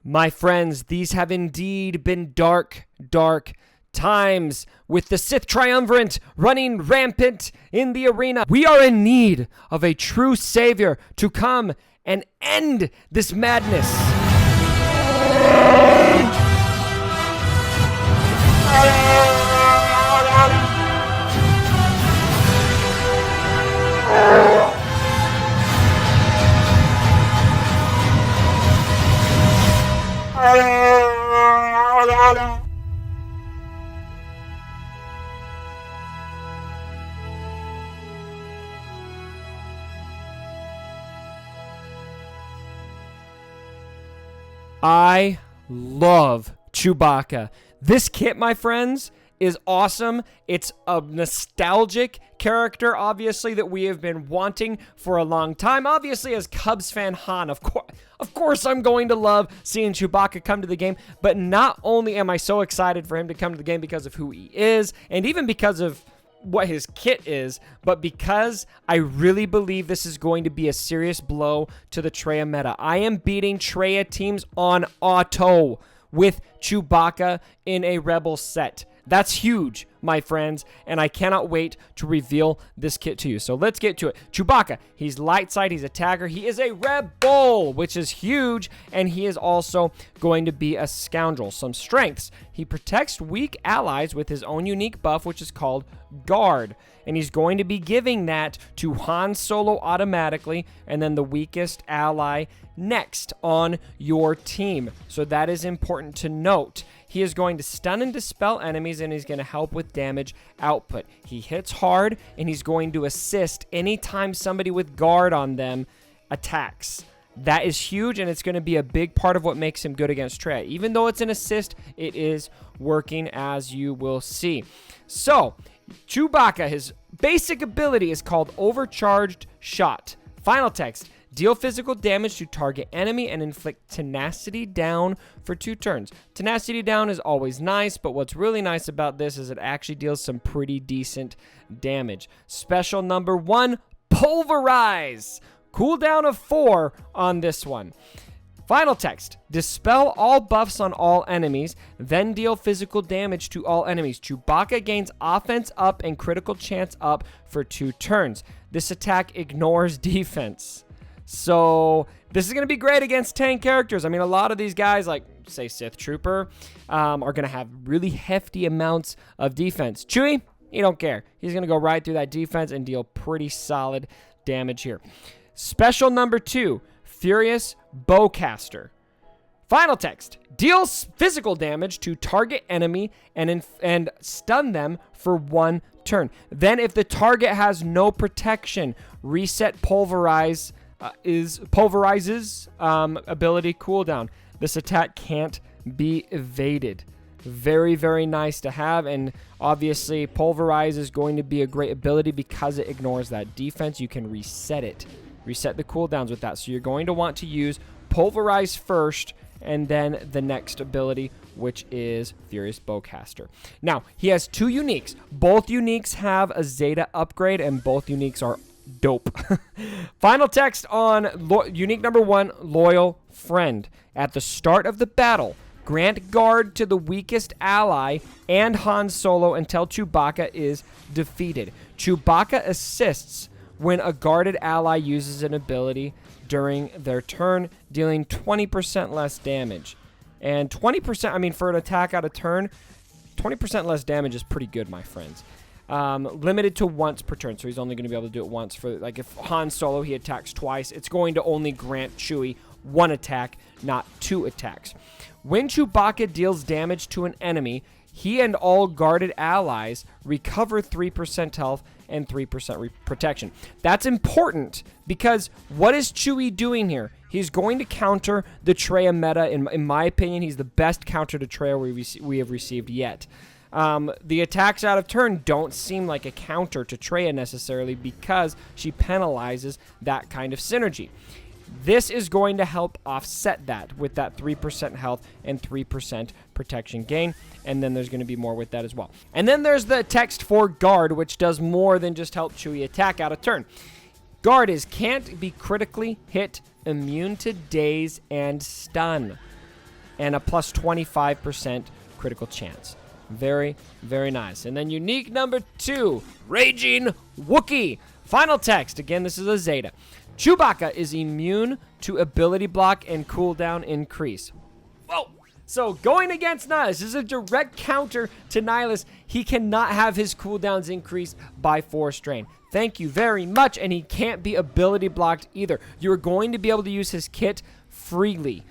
My friends, these have indeed been dark, dark times with the Sith Triumvirate running rampant in the arena. We are in need of a true savior to come and end this madness. I love Chewbacca. This kit, my friends, is awesome. It's a nostalgic character, obviously, that we have been wanting for a long time. Obviously, as Cubs fan Han, of course I'm going to love seeing Chewbacca come to the game. But not only am I so excited for him to come to the game because of who he is, and even because of what his kit is, but because I really believe this is going to be a serious blow to the TRAYA meta. I am beating TRAYA teams on auto with Chewbacca in a Rebel set. That's huge, my friends, and I cannot wait to reveal this kit to you. So let's get to it. Chewbacca, he's light side, he's a tagger, he is a Rebel, which is huge, and he is also going to be a scoundrel. Some strengths: he protects weak allies with his own unique buff, which is called Guard, and he's going to be giving that to Han Solo automatically, and then the weakest ally next on your team. So that is important to note. He is going to stun and dispel enemies, and he's going to help with damage output. He hits hard, and he's going to assist anytime somebody with Guard on them attacks. That is huge, and it's going to be a big part of what makes him good against TRAYA. Even though it's an assist, it is working, as you will see. So, Chewbacca, his basic ability is called Overcharged Shot. Final text: deal physical damage to target enemy and inflict tenacity down for 2 turns. Tenacity down is always nice, but what's really nice about this is it actually deals some pretty decent damage. Special number 1, Pulverize. Cooldown of 4 on this one. Final text: dispel all buffs on all enemies, then deal physical damage to all enemies. Chewbacca gains offense up and critical chance up for 2 turns. This attack ignores defense. So this is going to be great against tank characters. I mean, a lot of these guys, like, say, Sith Trooper, are going to have really hefty amounts of defense. Chewie, he don't care. He's going to go right through that defense and deal pretty solid damage here. Special number 2, Furious Bowcaster. Final text: deals physical damage to target enemy and stun them for 1 turn. Then if the target has no protection, reset Pulverizes ability cooldown. This attack can't be evaded. Very, very nice to have, and obviously Pulverize is going to be a great ability because it ignores that defense. You can reset it. Reset the cooldowns with that. So you're going to want to use Pulverize first, and then the next ability, which is Furious Bowcaster. Now, he has 2 uniques. Both uniques have a Zeta upgrade, and both uniques are dope. Final text on unique number 1, Loyal Friend. At the start of the battle, grant guard to the weakest ally and Han Solo until Chewbacca is defeated. Chewbacca assists when a guarded ally uses an ability during their turn, dealing 20% less damage. And 20%, I mean, for an attack out of turn, 20% less damage is pretty good, my friends. Limited to once per turn, so he's only going to be able to do it once. For, like, if Han Solo, he attacks twice, it's going to only grant Chewie 1 attack, not 2 attacks. When Chewbacca deals damage to an enemy, he and all guarded allies recover 3% health and 3% protection. That's important because what is Chewie doing here? He's going to counter the TRAYA meta. In my opinion, he's the best counter to TRAYA we have received yet. The attacks out of turn don't seem like a counter to TRAYA necessarily because she penalizes that kind of synergy. This is going to help offset that with that 3% health and 3% protection gain. And then there's going to be more with that as well. And then there's the text for Guard, which does more than just help Chewie attack out of turn. Guard is can't be critically hit, immune to daze, and stun. and a plus 25% critical chance. Very, very nice. And then unique number 2, Raging Wookiee. Final text. Again, this is a Zeta. Chewbacca is immune to ability block and cooldown increase. Whoa. So going against Nihilus, this is a direct counter to Nihilus. He cannot have his cooldowns increased by Force Drain. Thank you very much. And he can't be ability blocked either. You're going to be able to use his kit freely.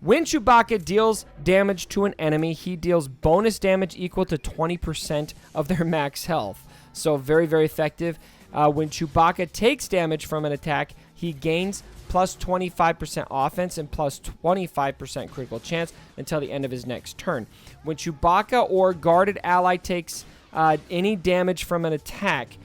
When Chewbacca deals damage to an enemy, he deals bonus damage equal to 20% of their max health. So very, very effective. When Chewbacca takes damage from an attack, he gains plus 25% offense and plus 25% critical chance until the end of his next turn. When Chewbacca or guarded ally takes any damage from an attack,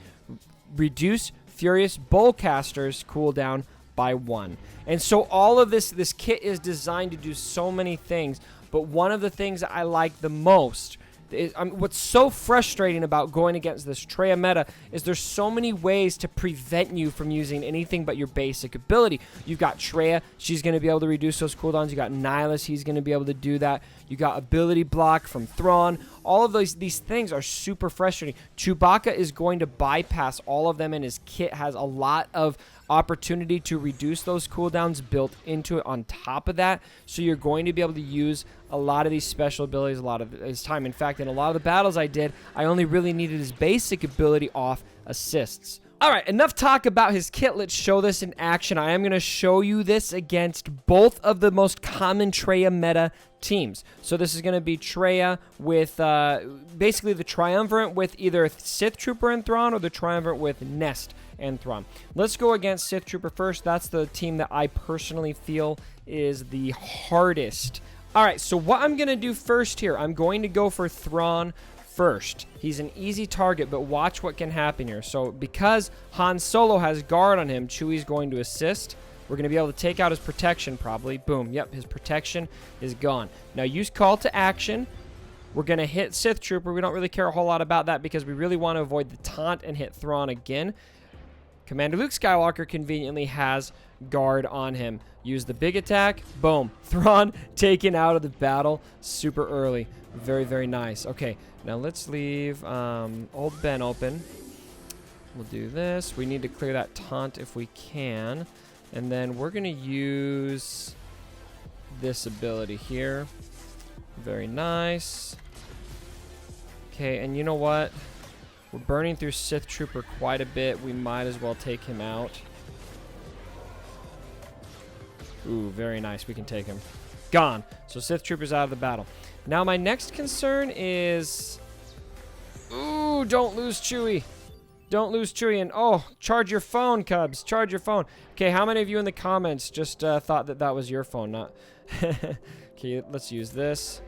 reduce Furious Bowcaster's cooldown by 1. And so all of this kit is designed to do so many things, but one of the things that I like the most is, what's so frustrating about going against this TRAYA meta is there's so many ways to prevent you from using anything but your basic ability. You've got TRAYA, she's going to be able to reduce those cooldowns. You got Nihilus, he's going to be able to do that. You got ability block from Thrawn. All of these things are super frustrating. Chewbacca is going to bypass all of them, and his kit has a lot of opportunity to reduce those cooldowns built into it on top of that. So you're going to be able to use a lot of these special abilities a lot of his time. In fact, in a lot of the battles I did, I only really needed his basic ability off assists. All right, enough talk about his kit. Let's show this in action. I am going to show you this against both of the most common TRAYA meta teams. So this is going to be TRAYA with basically the Triumvirate with either Sith Trooper and Thrawn or the Triumvirate with Nest and Thrawn. Let's go against Sith Trooper first. That's the team that I personally feel is the hardest. All right, so what I'm going to do first here, I'm going to go for Thrawn first. He's an easy target, but watch what can happen here. So because Han Solo has guard on him, Chewie's going to assist. We're going to be able to take out his protection probably. Boom. Yep, his protection is gone. Now use call to action. We're going to hit Sith Trooper. We don't really care a whole lot about that because we really want to avoid the taunt and hit Thrawn again. Commander Luke Skywalker conveniently has guard on him. Use the big attack. Boom. Thrawn taken out of the battle super early. Very, very nice. Okay, now let's leave Old Ben open. We'll do this. We need to clear that taunt if we can. And then we're going to use this ability here. Very nice. Okay, and you know what? We're burning through Sith Trooper quite a bit. We might as well take him out. Ooh, very nice. We can take him. Gone. So Sith Trooper's out of the battle. Now my next concern is... Ooh, don't lose Chewie. Don't lose Chewie. And oh, charge your phone, Cubs. Charge your phone. Okay, how many of you in the comments just thought that that was your phone? Not. Okay, let's use this.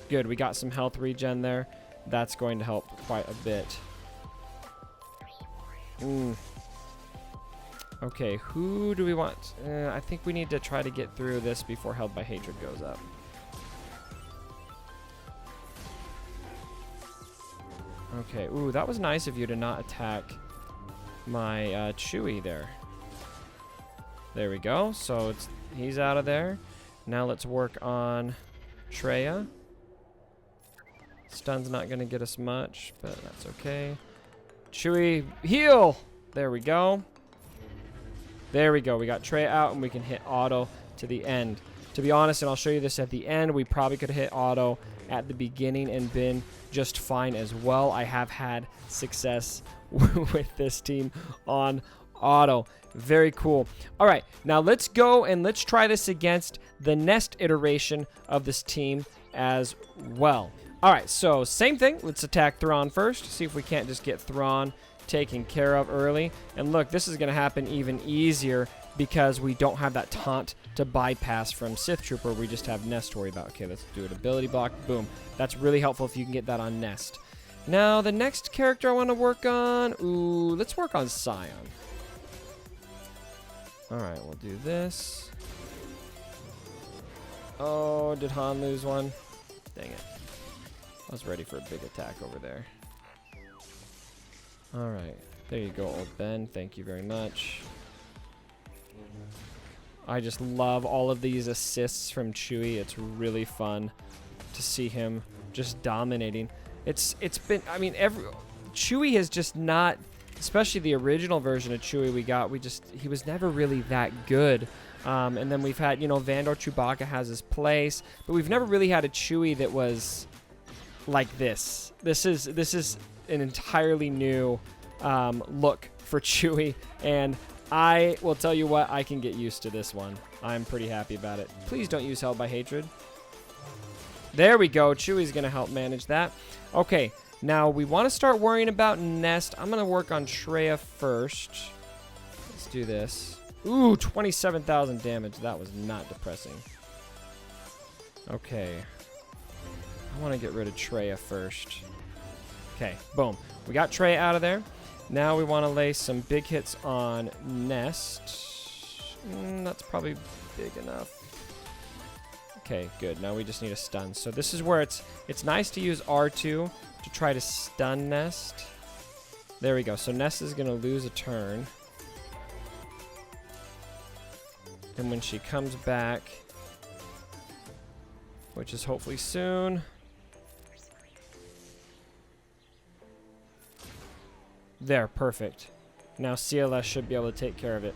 Good, we got some health regen there. That's going to help quite a bit. Okay, who do we want? I think we need to try to get through this before Held by Hatred goes up. Okay, ooh, that was nice of you to not attack my Chewie there. There we go. So he's out of there. Now let's work on TRAYA. Stun's not going to get us much, but that's okay. Chewie, heal! There we go. There we go. We got TRAYA out, and we can hit auto to the end. To be honest, and I'll show you this at the end, we probably could have hit auto at the beginning and been just fine as well. I have had success with this team on auto. Very cool. All right, now let's go and let's try this against the Nest iteration of this team as well. All right, so same thing. Let's attack Thrawn first. See if we can't just get Thrawn taken care of early. And look, this is going to happen even easier because we don't have that taunt to bypass from Sith Trooper. We just have Nest to worry about. Okay, let's do it. Ability block. Boom. That's really helpful if you can get that on Nest. Now, the next character I want to work on... Ooh, let's work on Scion. All right, we'll do this. Oh, did Han lose one? Dang it. I was ready for a big attack over there. All right. There you go, Old Ben. Thank you very much. I just love all of these assists from Chewie. It's really fun to see him just dominating. It's been, I mean, Chewie has just not, especially the original version of Chewie we got, he was never really that good. And then we've had, you know, Vandor Chewbacca has his place, but we've never really had a Chewie that was like this. This is an entirely new look for Chewie, and I will tell you what, I can get used to this one. I'm pretty happy about it. Please don't use Held by Hatred. There we go. Chewie's going to help manage that. Okay, now we want to start worrying about Nest. I'm going to work on TRAYA first. Let's do this. Ooh, 27,000 damage. That was not depressing. Okay. I want to get rid of TRAYA first. Okay, boom. We got TRAYA out of there. Now we want to lay some big hits on Nest. That's probably big enough. Okay, good. Now we just need a stun. So this is where it's nice to use R2 to try to stun Nest. There we go. So Nest is going to lose a turn. And when she comes back, which is hopefully soon. There, perfect. Now CLS should be able to take care of it.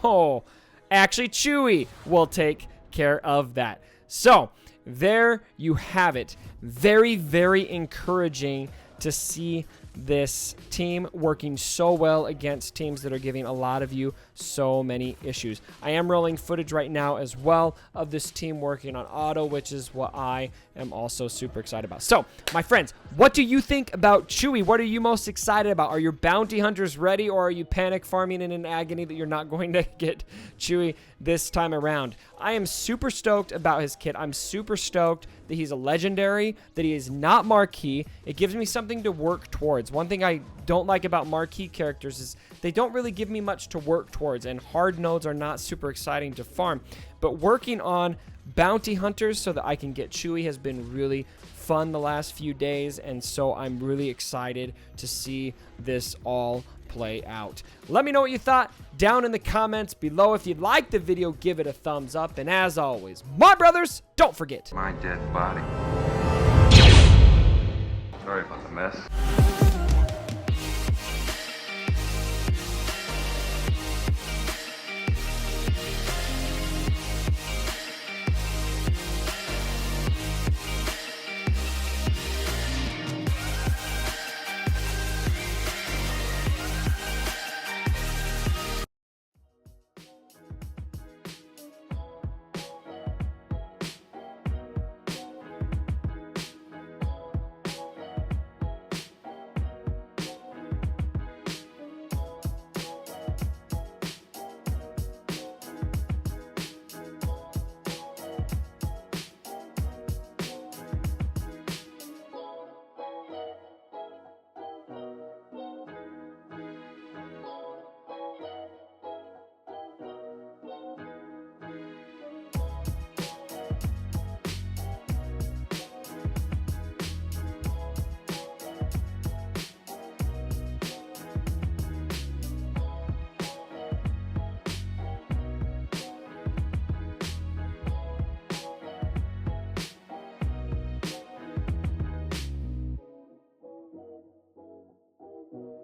Oh, actually Chewie will take care of that. So, there you have it. Very, very encouraging to see this team working so well against teams that are giving a lot of you so many issues. I am rolling footage right now as well of this team working on auto, which is what I am also super excited about. So, my friends, what do you think about Chewie? What are you most excited about? Are your bounty hunters ready, or are you panic farming in an agony that you're not going to get Chewie this time around? I am super stoked about his kit. I'm super stoked that he's a legendary, that he is not marquee. It gives me something to work towards. One thing I don't like about marquee characters is they don't really give me much to work towards, and hard nodes are not super exciting to farm. But working on bounty hunters so that I can get Chewie has been really fun the last few days, and so I'm really excited to see this all play out. Let me know what you thought down in the comments below. If you liked the video, give it a thumbs up, and as always, my brothers, don't forget My dead body. Sorry about the mess.